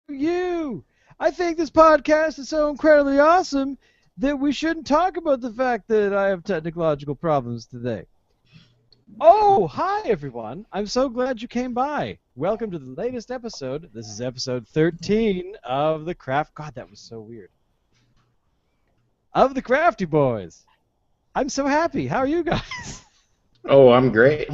You! I think this podcast is so incredibly awesome that we shouldn't talk about the fact that I have technological problems today. Oh, hi everyone. I'm so glad you came by. Welcome to the latest episode. This is episode 13 of the Craft. God, that was so weird. Of the Crafty Boys. I'm so happy. How are you guys? Oh, I'm great.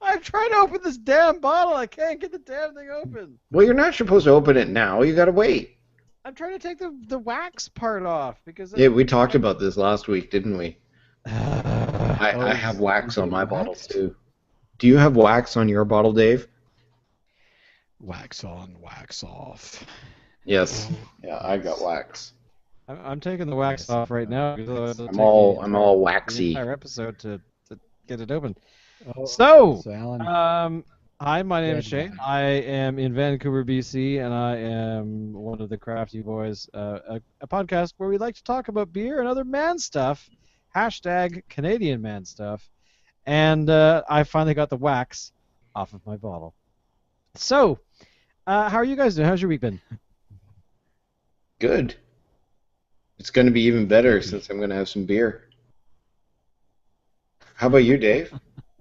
I'm trying to open this damn bottle. I can't get the damn thing open. Well, you're not supposed to open it now. You gotta wait. I'm trying to take the wax part off because Yeah, we talked about this last week, didn't we? I oh, have wax on my bottle waxed? too. Do you have wax on your bottle, Dave? Wax on, wax off. Yes. Yeah, I got wax. I'm taking the wax off right now because otherwise it'll I'm take all the waxy. entire episode to get it open. Oh, So, Alan, hi, my name is Red Shane. wine. I am in Vancouver, BC, and I am one of the Crafty Boys, a podcast where we like to talk about beer and other man stuff. Hashtag Canadian man stuff. And I finally got the wax off of my bottle. So, how are you guys doing? How's your week been? Good. It's gonna be even better since I'm gonna have some beer. How about you, Dave?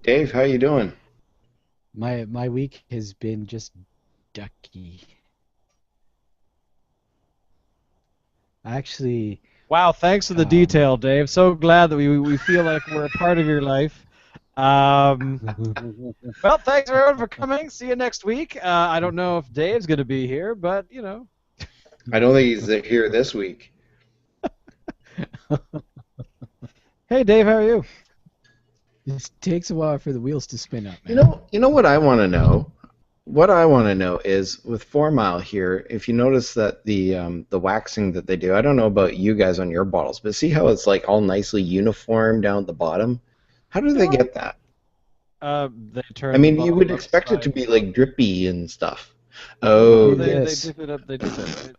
Dave, how you doing? My week has been just ducky. Actually, Wow, thanks for the detail, Dave. So glad that we feel like we're a part of your life. Well, thanks everyone for coming. See you next week. I don't know if Dave's going to be here, but you know. I don't think he's here this week. Hey, Dave, how are you? it takes a while for the wheels to spin up, man. You know what I want to know? What I want to know is with 4 Mile here, if you notice that the waxing that they do, I don't know about you guys on your bottles, but see how it's like all nicely uniform down at the bottom? How do they get that? They turn. I the mean, you bottle would expect it to upside be down. like drippy and stuff. No, Oh, they Yes. dip it up. They dip it. Right?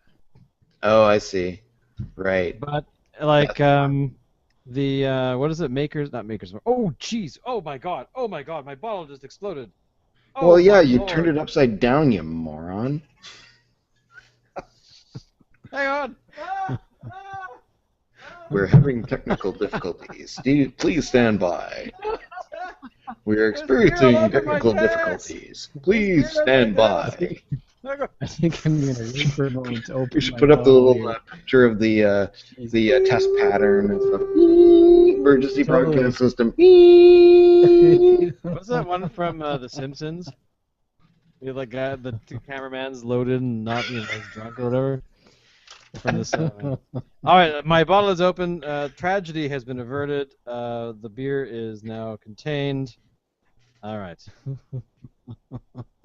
oh, I see. Right. But like That's the what is it? Makers, not makers. Oh, jeez. Oh my God. Oh my God. My bottle just exploded. Oh Well, yeah, my you turned Lord. it upside down, you moron. Hang on. We're having technical difficulties. Please stand by. We're There's beer all experiencing over my technical desk. difficulties. Please There's beer on stand my desk. by. I think I'm gonna wait for a moment to open We should my put up the bottle little here. picture of the test pattern and stuff. Emergency Totally. broadcast system. What's that one from The Simpsons? The like guy, the two cameraman's loaded and not he's drunk or whatever. From this. All right, my bottle is open. Tragedy has been averted. The beer is now contained. All right.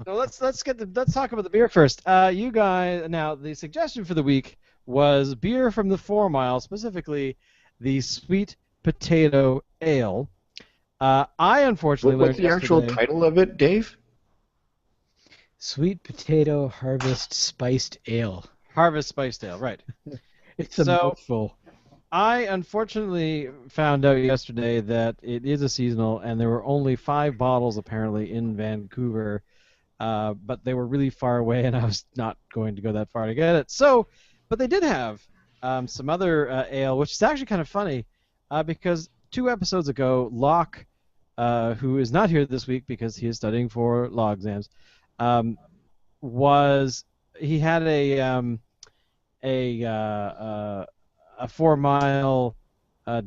So let's talk about the beer first. You guys, now the suggestion for the week was beer from the 4 Mile, specifically the Sweet Potato Ale. I unfortunately What's learned the actual yesterday. title of it, Dave? Sweet potato harvest spiced ale. Harvest Spiced Ale, right. It's a So- mouthful. I unfortunately found out yesterday that it is a seasonal, and there were only 5 bottles apparently in Vancouver, but they were really far away, and I was not going to go that far to get it. So, but they did have some other ale, which is actually kind of funny, because 2 episodes ago, Locke, who is not here this week because he is studying for law exams, he had a 4 Mile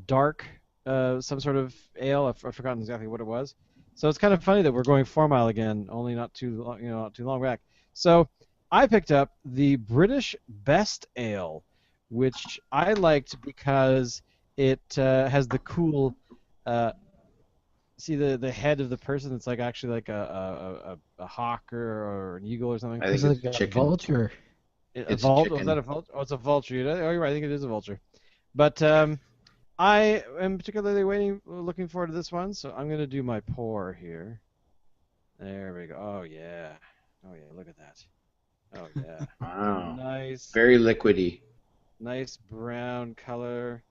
dark some sort of ale. I've forgotten exactly what it was. So it's kind of funny that we're going 4 Mile again, only not too long, not too long back. So I picked up the British Best Ale, which I liked because it has the cool. See the head of the person. It's like actually like a hawk or an eagle or something. I think It's like it's a chicken. vulture. A It's vulture? chicken. Was that a vulture? Oh, it's a vulture. Oh, you're right. I think it is a vulture. But I am particularly looking forward to this one, so I'm going to do my pour here. There we go. Oh, yeah. Oh, yeah. Look at that. Oh, yeah. Wow. Nice. Very liquidy. Nice brown color.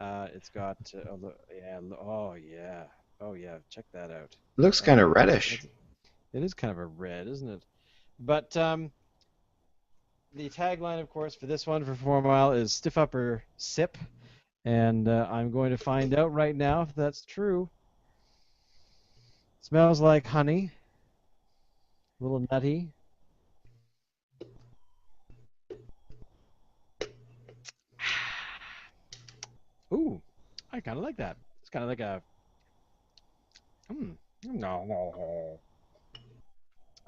It's got, oh, yeah. Oh, yeah. Check that out. Looks kind of reddish. It is kind of a red, isn't it? But the tagline, of course, for this one for 4 Mile is "Stiff Upper Sip," and I'm going to find out right now if that's true. Smells like honey, a little nutty. Ooh, I kind of like that. It's kind of like a. No.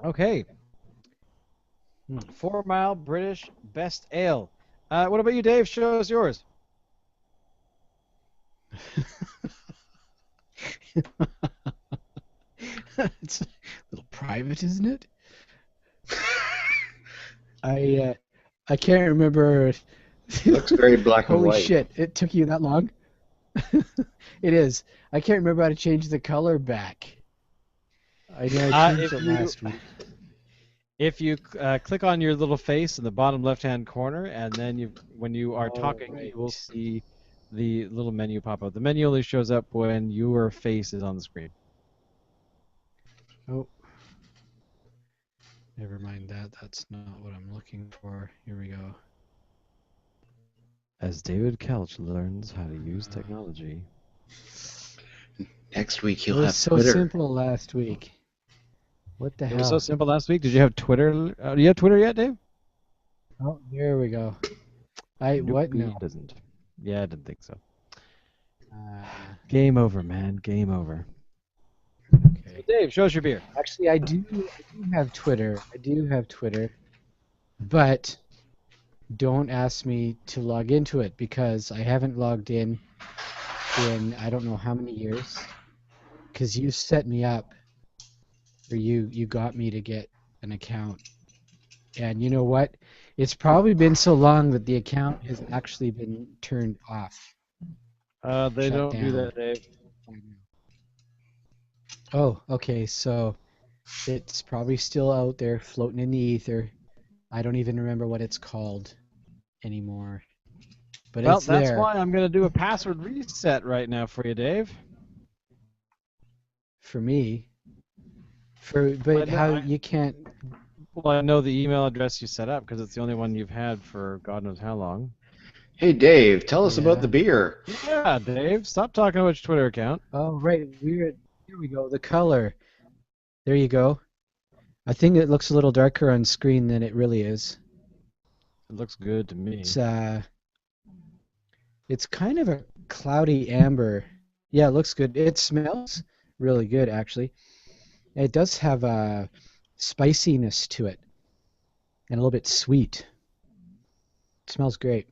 Okay. 4 Mile British Best Ale. What about you, Dave? Show us yours. It's a little private, isn't it? I can't remember. Looks very black and Holy white. shit! It took you that long? It is. I can't remember how to change the color back. I know I changed it last week. If you click on your little face in the bottom left-hand corner, and then when you are talking, right. you will see the little menu pop up. The menu only shows up when your face is on the screen. Oh. Never mind that. That's not what I'm looking for. Here we go. As David Kelch learns how to use technology. Next week It he'll was have so Twitter. simple last week. What the It hell? was so simple last week. Did you have Twitter? Do you have Twitter yet, Dave? Oh, there we go. What? No. It doesn't. Yeah, I didn't think so. Uh, Game over, man. Game over. okay. Dave, show us your beer. Actually, I do have Twitter. But don't ask me to log into it because I haven't logged in I don't know how many years. Because you set me up, or you got me to get an account. And you know what? It's probably been so long that the account has actually been turned off. They Shut don't do down. that, Dave. Oh, okay. So it's probably still out there floating in the ether. I don't even remember what it's called anymore. But Well, it's that's there. why I'm going to do a password reset right now for you, Dave. For me. But how you can't. Well, I know the email address you set up because it's the only one you've had for God knows how long. Hey Dave, tell us Yeah. about the beer. Yeah, Dave, stop talking about your Twitter account. Oh, right. Here we go. The color. There you go. I think it looks a little darker on screen than it really is. It looks good to me. It's kind of a cloudy amber. Yeah, it looks good. It smells really good, actually. It does have a spiciness to it and a little bit sweet. It smells great.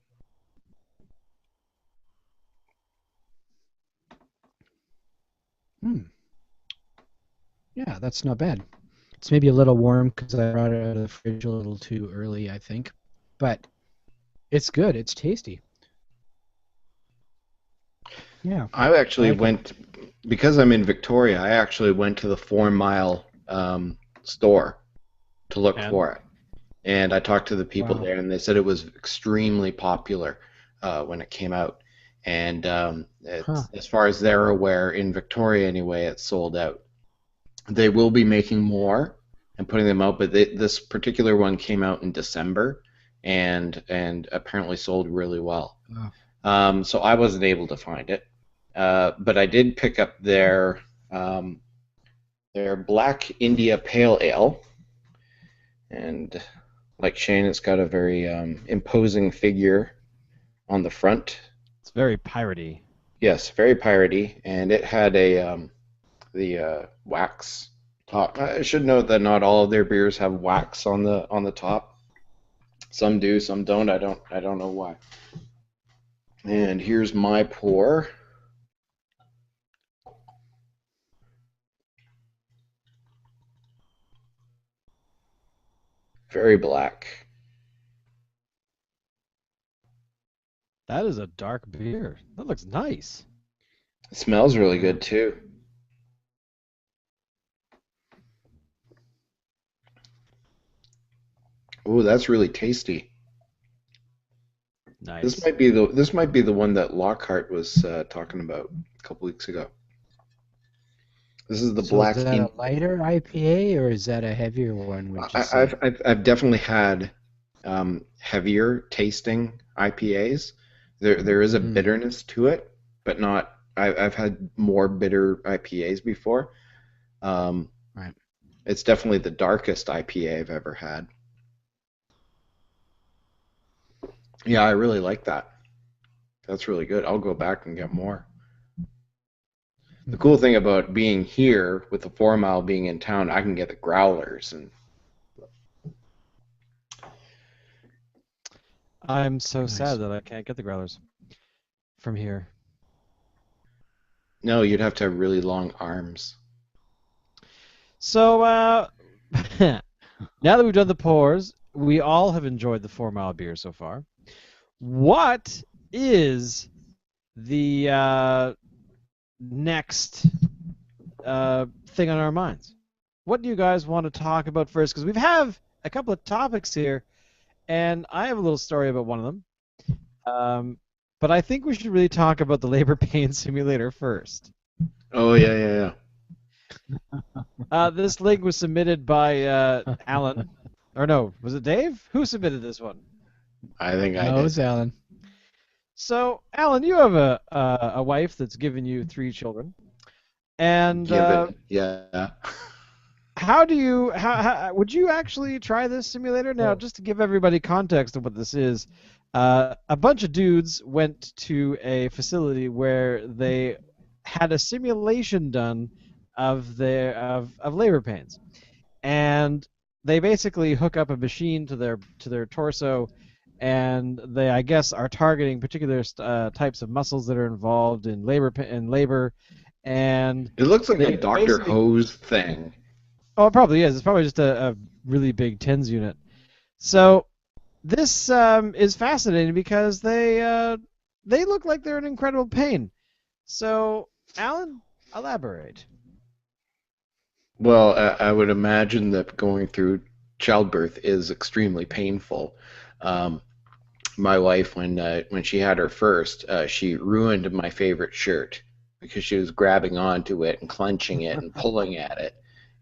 Yeah, that's not bad. It's maybe a little warm because I brought it out of the fridge a little too early, I think. But it's good. It's tasty. Yeah. I actually like went, because I'm in Victoria, I actually went to the 4 Mile store to look for it. And I talked to the people Wow. there, and they said it was extremely popular when it came out. And as far as they're aware, in Victoria anyway, it's sold out. They will be making more and putting them out, but this particular one came out in December and apparently sold really well. Wow. So I wasn't able to find it, but I did pick up their Black India Pale Ale, and like Shane, it's got a very imposing figure on the front. It's very piratey. Yes, very piratey, and it had the wax top. I should note that not all of their beers have wax on the top. Some do, some don't. I don't know why. And here's my pour. Very black. That is a dark beer. That looks nice. It smells really good too. Ooh, that's really tasty. Nice. This might be the one that Lockhart was talking about a couple weeks ago. This is the So black. is that a lighter IPA or is that a heavier one? Would you say? I've definitely had heavier tasting IPAs. There is a Mm, bitterness to it, but not. I've had more bitter IPAs before. Um, right. it's definitely the darkest IPA I've ever had. Yeah, I really like that. That's really good. I'll go back and get more. The cool thing about being here with the 4 Mile being in town, I can get the growlers, and I'm so Nice. sad that I can't get the growlers from here. no, you'd have to have really long arms. So, now that we've done the pours, we all have enjoyed the 4 Mile beer so far. What is the next thing on our minds? What do you guys want to talk about first? Because we have a couple of topics here, and I have a little story about one of them. Um, but I think we should really talk about the labor pain simulator first. Oh yeah, yeah, yeah. This link was submitted by Alan. Or no, was it Dave? Who submitted this one? I think I No, it did. was Alan. So, Alan, you have a wife that's given you 3 children, and Given, yeah. how do you how would you actually try this simulator? Now, just to give everybody context of what this is, a bunch of dudes went to a facility where they had a simulation done of labor pains, and they basically hook up a machine to their torso, and they, I guess, are targeting particular types of muscles that are involved in labor, and It looks like a they Dr. basically, Hose thing. oh, it probably is. It's probably just a really big TENS unit. So this is fascinating because they look like they're in incredible pain. So, Alan, elaborate. Well, I would imagine that going through childbirth is extremely painful. Um, my wife, when she had her first, she ruined my favorite shirt because she was grabbing onto it and clenching it and pulling at it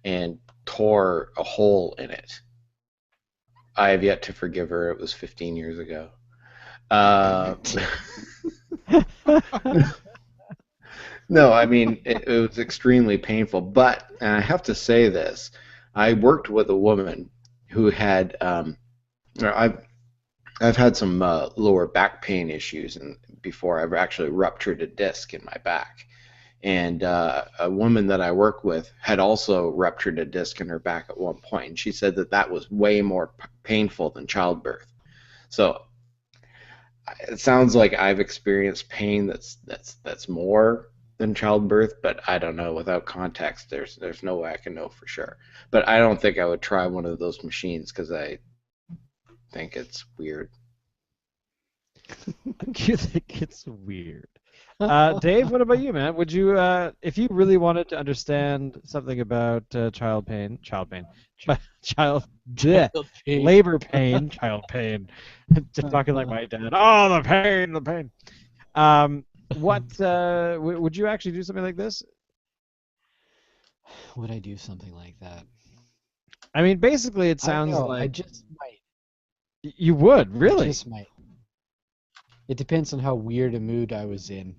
and tore a hole in it. I have yet to forgive her. It was 15 years ago. Uh, no, I mean it was extremely painful. But and I have to say this: I worked with a woman who had or I've had some lower back pain issues, and before I've actually ruptured a disc in my back. And a woman that I work with had also ruptured a disc in her back at one point, and she said that that was way more painful than childbirth. So it sounds like I've experienced pain that's more than childbirth, but I don't know. Without context, there's no way I can know for sure. But I don't think I would try one of those machines because I think it's weird. You think it's weird. Dave, what about you, man? Would you, if you really wanted to understand something about child, bleh, labor pain, child pain, just talking like my dad. Oh, the pain, the pain. What would you actually do something like this? Would I do something like that? I mean, basically, it I don't sounds know. I like just might. you would I really. just might. It depends on how weird a mood I was in,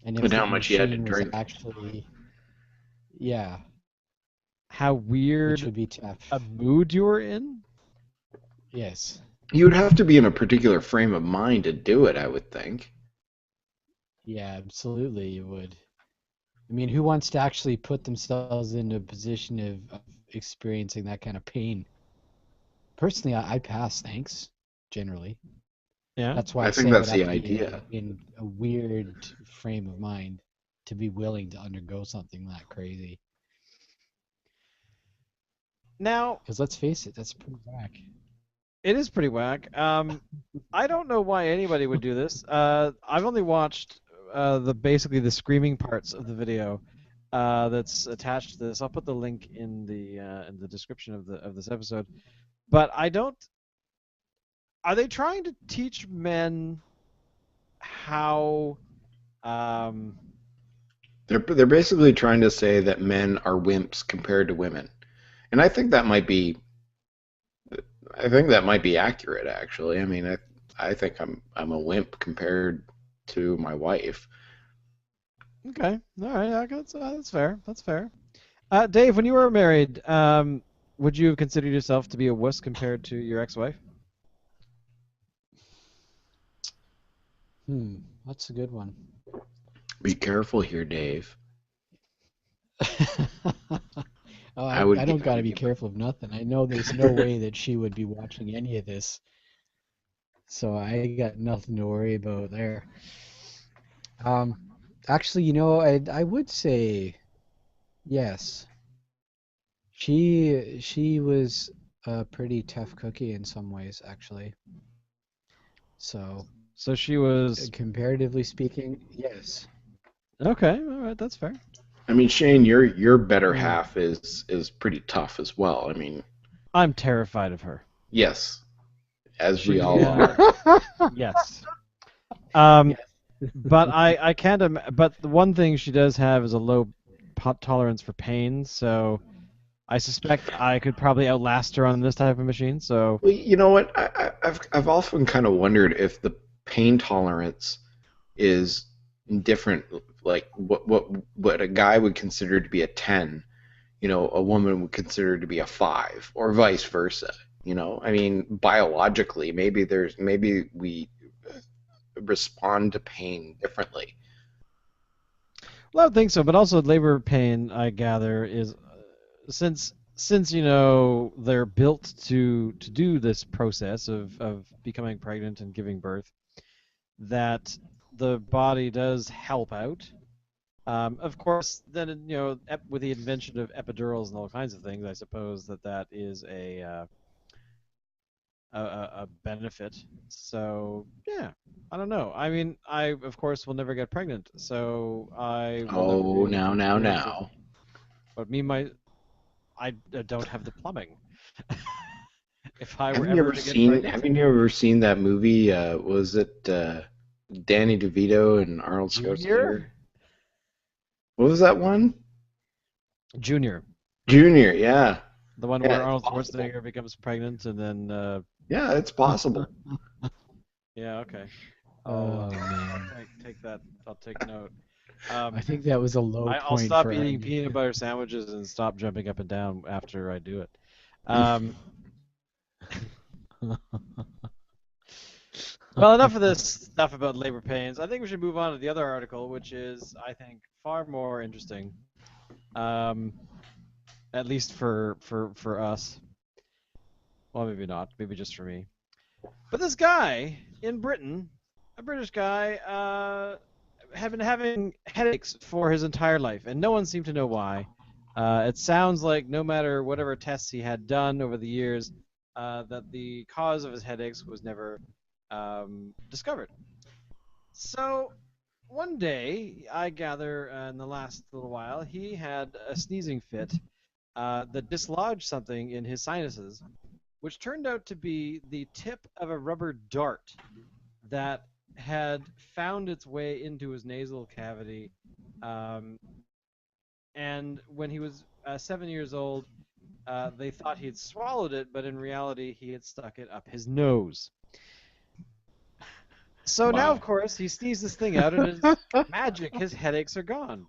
and if And the how much you had to machine was drink. actually, yeah, How which weird would be tough. a mood you were in? Yes. You would have to be in a particular frame of mind to do it, I would think. Yeah, absolutely, you would. I mean, who wants to actually put themselves in a position of experiencing that kind of pain? Personally, I pass, thanks, generally. Yeah. That's why I I think say I would that's have the to be idea. in a weird frame of mind to be willing to undergo something that crazy. Now, Because let's face it, that's pretty whack. it is pretty whack. I don't know why anybody would do this. I've only watched basically the screaming parts of the video that's attached to this. I'll put the link in the description of this episode. But I don't. Are they trying to teach men how? Um, They're basically trying to say that men are wimps compared to women. And I think that might be I think that might be accurate, actually. I mean, I think I'm a wimp compared to my wife. Okay. All right. That's fair. That's fair. Dave, when you were married, would you have considered yourself to be a wuss compared to your ex-wife? That's a good one. Be careful here, Dave. Oh, I I would don't I gotta would be give her. careful of nothing. I know there's no way that she would be watching any of this, so I got nothing to worry about there. Um, Actually, I would say yes. She was a pretty tough cookie in some ways, actually. So, So she was comparatively speaking, yes. okay. All right. That's fair. I mean, Shane, your better Mm. half is pretty tough as well. I mean, I'm terrified of her. yes, as we She, all are. yes. Um, Yes. but I can't. But the one thing she does have is a low tolerance for pain. So I suspect I could probably outlast her on this type of machine. So Well, you know what? I've often kind of wondered if the pain tolerance is different, like what a guy would consider to be a 10, a woman would consider to be a 5, or vice versa. I mean, biologically, maybe we respond to pain differently. well, I don't think so. But also labor pain, I gather, is since they're built to do this process of becoming pregnant and giving birth, that the body does help out. Of course, then with the invention of epidurals and all kinds of things, I suppose that is a benefit. So yeah, I don't know. I mean, I of course will never get pregnant, so I will never be Oh, able to now, experience it. now. But I don't have the plumbing. If I were Haven't you ever ever to get seen pregnant, haven't you ever seen that movie? Was it Danny DeVito and Arnold Junior, Schwarzenegger? What was that one? Junior, Junior, yeah. the one Yeah, where it's Arnold possible. Schwarzenegger becomes pregnant and then Yeah, it's possible. yeah, okay. Oh I'll man. take that. I'll take note. I Um, think that was a low I'll point stop for our eating meeting. peanut butter sandwiches and stop jumping up and down after I do it. Um, well, enough of this stuff about labor pains. I think we should move on to the other article, which is, I think, far more interesting. Um, at least for us. Well, maybe not. Maybe just for me. But this guy in Britain, a British guy, had been having headaches for his entire life, and no one seemed to know why. It sounds like no matter whatever tests he had done over the years, that the cause of his headaches was never discovered. So one day, I gather in the last little while, he had a sneezing fit that dislodged something in his sinuses, which turned out to be the tip of a rubber dart that had found its way into his nasal cavity. Um, and when he was 7 years old, they thought he had swallowed it, but in reality, he had stuck it up his nose. So now, of Wow. course, he sneezed this thing out, and it's magic. His headaches are gone.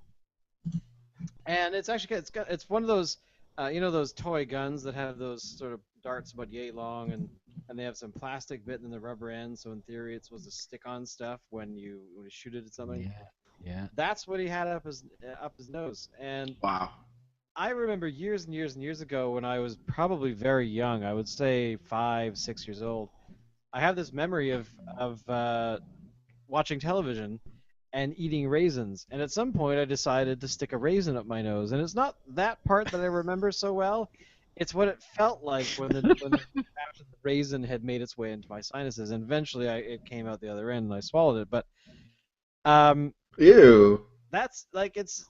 And it's one of those those toy guns that have those sort of darts about yay long, and they have some plastic bit in the rubber end, so in theory it's supposed to stick on stuff when you shoot it at something. Yeah, yeah. That's what he had up his nose. And Wow. I remember years and years and years ago when I was probably very young, I would say 5, 6 years old. I have this memory of watching television and eating raisins. And at some point, I decided to stick a raisin up my nose. And it's not that part that I remember so well. It's what it felt like when after the raisin had made its way into my sinuses. And eventually, it came out the other end and I swallowed it. But um, Ew. that's like it's.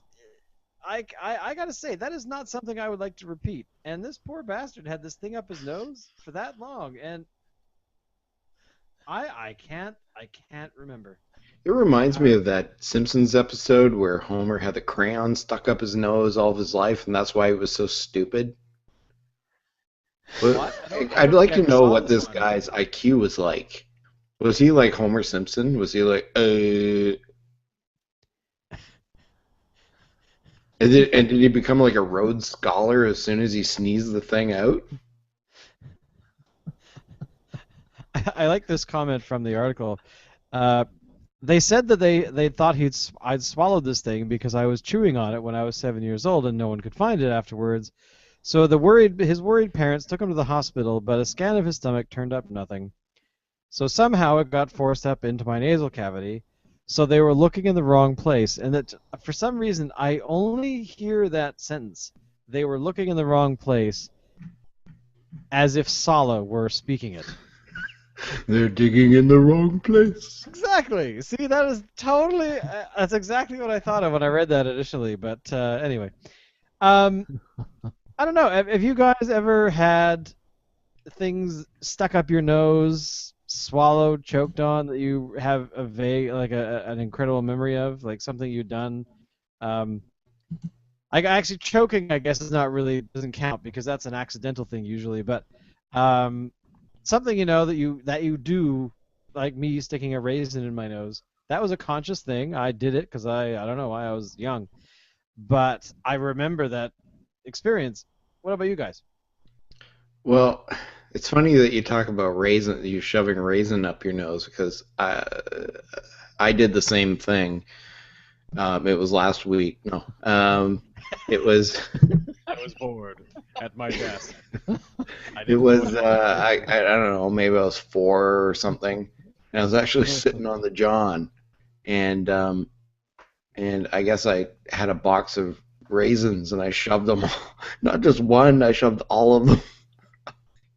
I gotta say that is not something I would like to repeat. And this poor bastard had this thing up his nose for that long, and I can't remember. It reminds me Um, of that Simpsons episode where Homer had the crayon stuck up his nose all of his life, and that's why he was so stupid. But What? I I'd don't like think to I know saw what this this one. guy's IQ was like. Was he like Homer Simpson? Was he like, and did he become like a Rhodes Scholar as soon as he sneezed the thing out? I like this comment from the article. Uh, they said that they thought I'd swallowed this thing because I was chewing on it when I was 7 years old and no one could find it afterwards. So his worried parents took him to the hospital, but a scan of his stomach turned up nothing. So somehow it got forced up into my nasal cavity. So they were looking in the wrong place, and that for some reason I only hear that sentence. They were looking in the wrong place, as if Sala were speaking it. They're digging in the wrong place. Exactly. See, that is totally. That's exactly what I thought of when I read that initially. But anyway, um, I don't know. Have you guys ever had things stuck up your nose, swallowed, choked on that you have a vague, like an incredible memory of, like something you've done? Um, actually choking, I guess, is not really doesn't count because that's an accidental thing usually. But um, something that you do, like me sticking a raisin in my nose. That was a conscious thing. I did it because I don't know why I was young, but I remember that experience. What about you guys? Well, it's funny that you talk about you shoving raisin up your nose because I did the same thing. It was last week. No, it was I was bored at my desk. I it didn't know what was to do. I don't know, maybe I was 4 or something, and I was actually sitting on the john, and I guess I had a box of raisins and I shoved them all, not just one, I shoved all of them.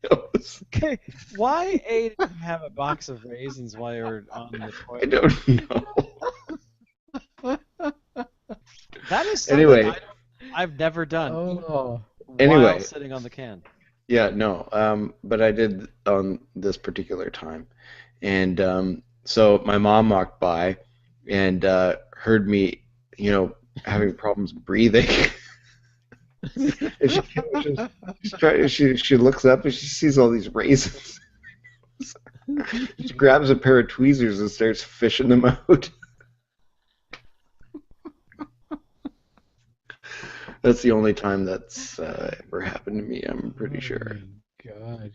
It was, Okay, why A did you have a box of raisins while you were on the I toilet? don't know. That is something Anyway, I've never done, eat Oh, while anyway, sitting on the can. yeah, no, but I did on this particular time. And so my mom walked by and heard me, having problems breathing. And she looks up and she sees all these raisins. She grabs a pair of tweezers and starts fishing them out. That's the only time that's ever happened to me, I'm pretty oh sure. my God.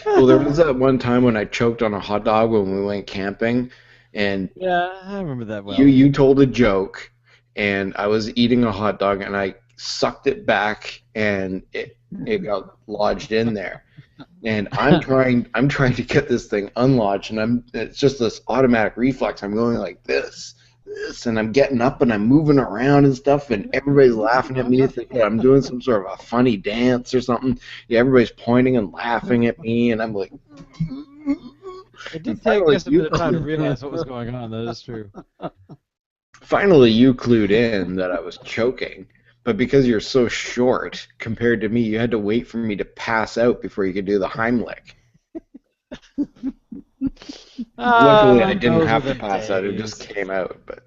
Well, there was that one time when I choked on a hot dog when we went camping, and Yeah, I remember that you well. you told a joke, and I was eating a hot dog, and I sucked it back, and it got lodged in there. And I'm trying to get this thing unlodged, and it's just this automatic reflex. I'm going like this, and I'm getting up and I'm moving around and stuff, and everybody's laughing at me, thinking I'm doing some sort of a funny dance or something. Yeah, everybody's pointing and laughing at me, and I'm like, It and did take finally just a bit you of time to realize what was going on. That is true. finally you clued in that I was choking. But because you're so short compared to me, you had to wait for me to pass out before you could do the Heimlich. Luckily, I didn't Those were have to the pass out. It just days. came out. But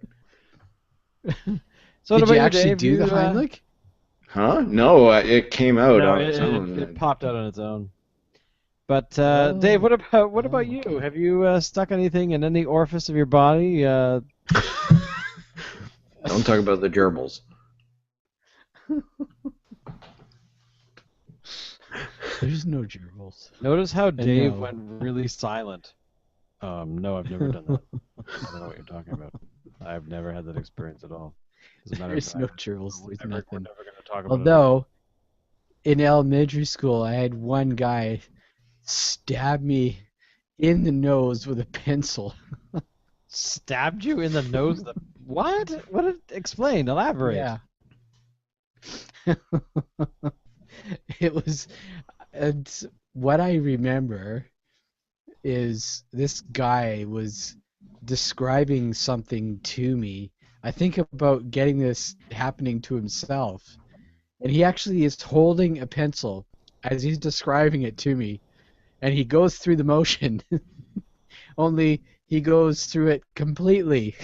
So what Did you about you, actually Dave? do the Heimlich? huh? No, it came out No, on it, its it, own. it popped out on its own. But Dave, Oh, what about oh. you? Have you stuck anything in any orifice of your body? Don't talk about the gerbils. There's no gerbils. Notice how Dave No. went really silent. No, I've never done that. I don't know what you're talking about. I've never had that experience at all. As a matter of There's no fact, gerbils. There's we're nothing. never going to talk about it again. Although, in elementary school, I had one guy stab me in the nose with a pencil. Stabbed you in the nose? What? What? Explain. Elaborate. Yeah. It was, and what I remember is this guy was describing something to me. I think about getting this happening to himself. And he actually is holding a pencil as he's describing it to me. And he goes through the motion. Only he goes through it completely.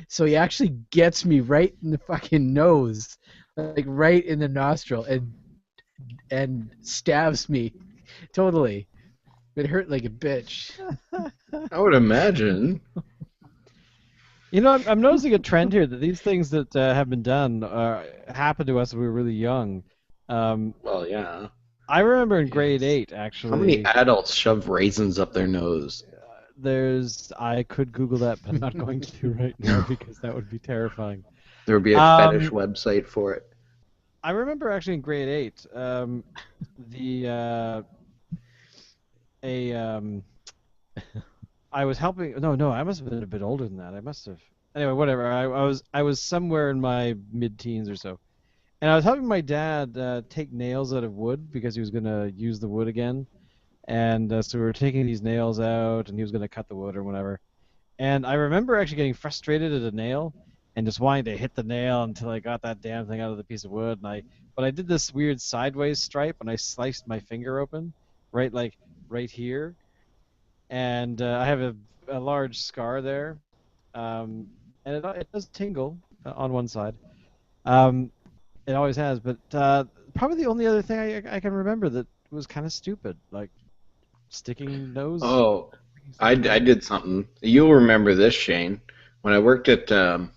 So he actually gets me right in the fucking nose. Like right in the nostril. And and stabs me. Totally. It hurt like a bitch. I would imagine. You know, I'm noticing a trend here that these things that have been done happened to us when we were really young. Well, yeah. I remember in grade Yes. 8, How many actually, adults shove raisins up their nose? I could Google that, but I'm not going to right now because that would be terrifying. There would be a fetish Um, website for it. I remember actually in grade 8, the a I was helping. No, I must have been a bit older than that. I must have. Anyway, whatever. I was somewhere in my mid-teens or so, and I was helping my dad take nails out of wood because he was gonna use the wood again, and so we were taking these nails out, and he was gonna cut the wood or whatever. And I remember actually getting frustrated at a nail and just wanting to hit the nail until I got that damn thing out of the piece of wood. But I did this weird sideways stripe, and I sliced my finger open, right here, and I have a large scar there, and it does tingle on one side. Um, it always has, but probably the only other thing I can remember that was kind of stupid, like sticking nose. Oh, I did something. You'll remember this, Shane. When I worked at a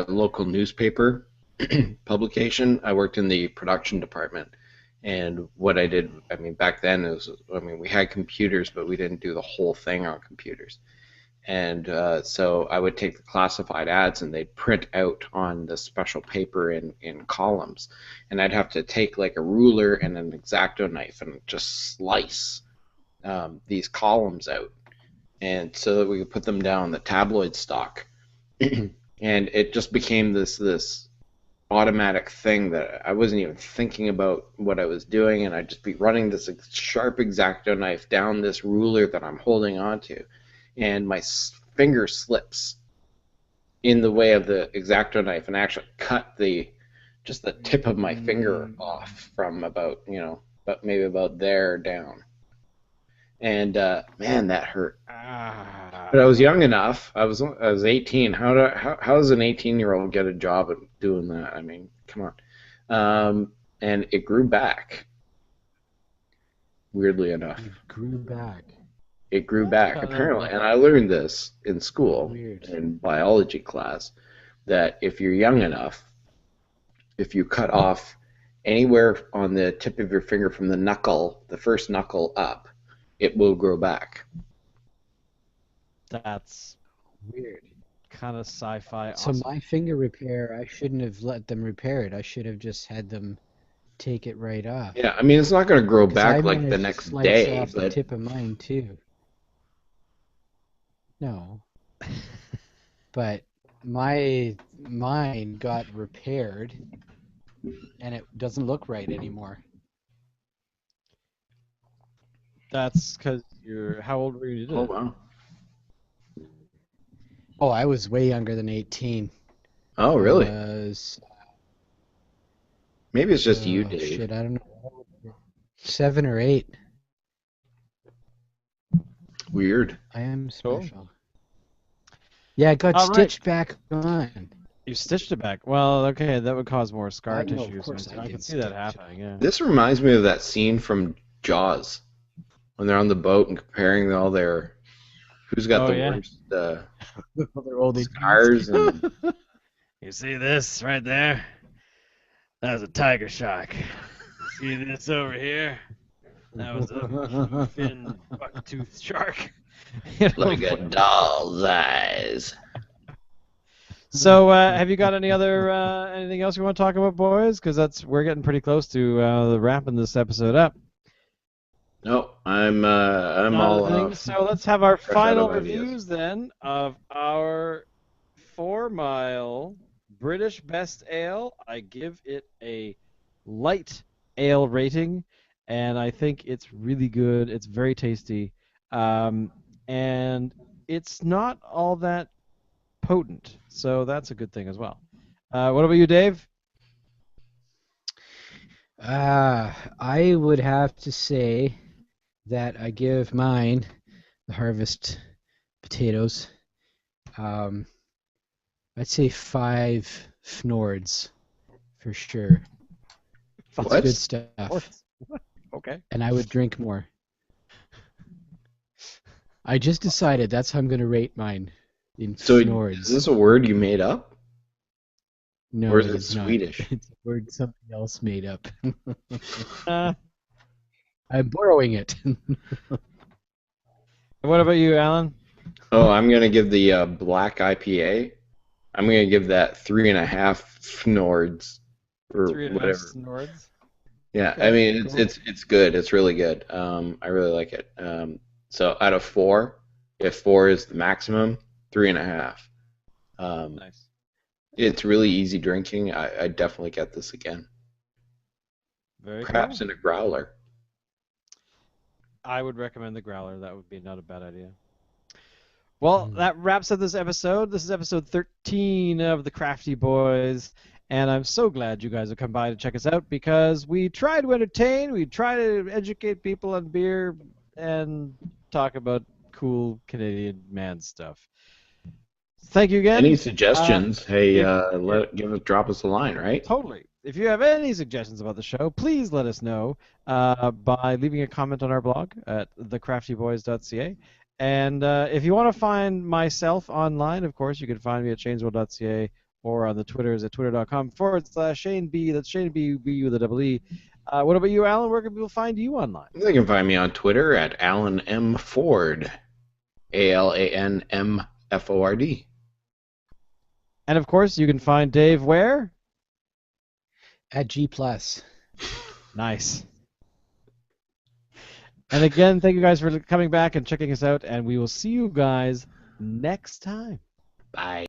local newspaper publication. I worked in the production department, and what I did, I mean, back then we had computers, but we didn't do the whole thing on computers. And so I would take the classified ads and they'd print out on the special paper in columns. And I'd have to take like a ruler and an X-Acto knife and just slice these columns out. And so that we could put them down the tabloid stock. And it just became this automatic thing that I wasn't even thinking about what I was doing. And I'd just be running this sharp X-Acto knife down this ruler that I'm holding onto. And my finger slips in the way of the X-Acto knife and actually cut just the tip of my finger off from about maybe about there down. And man, that hurt. But I was young enough. I was 18. How does an 18-year-old get a job at doing that? I mean, come on. And it grew back. Weirdly enough. It grew back. It grew That's back, kind of apparently, and I learned this in school, Weird. in biology class, that if you're young enough, if you cut off anywhere on the tip of your finger from the knuckle, the first knuckle up, it will grow back. That's Weird. kind of sci-fi. So Awesome. my finger repair, I shouldn't have let them repair it. I should have just had them take it right off. Yeah, I mean, it's not going to grow 'Cause I back like the managed to next slice day, off the but tip of mine too. No, but mine got repaired, and it doesn't look right anymore. That's because How old were you? oh wow. Oh, I was way younger than 18. Oh, I really? was, Maybe it's just you, Dave. shit, I don't know. 7 or 8. Weird. I am Cool. special. Yeah, it got All right. stitched back on. You stitched it back. Well, okay, that would cause more scar No, tissue. of course So I I can did see that stitch it. happening. Yeah. This reminds me of that scene from Jaws when they're on the boat and comparing all their who's got Oh, the yeah. worst They're old scars and You see this right there? That was a tiger shark. See this over here? That was a fin buck-toothed shark. You know, like a doll's eyes. So, have you got any other anything else you want to talk about, boys? Because we're getting pretty close to the wrapping this episode up. No, I'm Not all anything. So let's have our fresh out final of ideas. reviews then of our 4 Mile British Best Ale. I give it a light ale rating, and I think it's really good. It's very tasty, and it's not all that potent, so that's a good thing as well. What about you, Dave? I would have to say that I give mine, the Harvest potatoes, I'd say 5 Fnords for sure. It's What? good stuff. Sports. Okay. And I would drink more. I just decided that's how I'm going to rate mine in So Fnords. is this a word you made up? No, or is it it is Swedish? not. It's a word something else made up. Uh, I'm borrowing it. what about you, Alan? Oh, I'm gonna give the black IPA. I'm gonna give that 3.5 Fnords or 3.5 whatever. Snords. Yeah, Okay, I mean cool. it's good. It's really good. I really like it. So out of 4, if 4 is the maximum, 3.5. Nice. It's really easy drinking. I definitely get this again. Very Perhaps cool. in a growler. I would recommend the growler. That would be not a bad idea. Well, that wraps up this episode. This is episode 13 of the Crafty Boys, and I'm so glad you guys have come by to check us out because we try to entertain, we try to educate people on beer, and talk about cool Canadian man stuff. Thank you again. Any suggestions? Hey, drop us a line, right? Totally. If you have any suggestions about the show, please let us know by leaving a comment on our blog at thecraftyboys.ca. And if you want to find myself online, of course, you can find me at shanesworld.ca or on the Twitters at twitter.com/Shane B. That's Shane B. B with a double E. What about you, Alan? Where can people find you online? They can find me on Twitter at Alan M. Ford. ALANMFORD. And of course, you can find Dave where? At G+. Nice. And again, thank you guys for coming back and checking us out, and we will see you guys next time. Bye.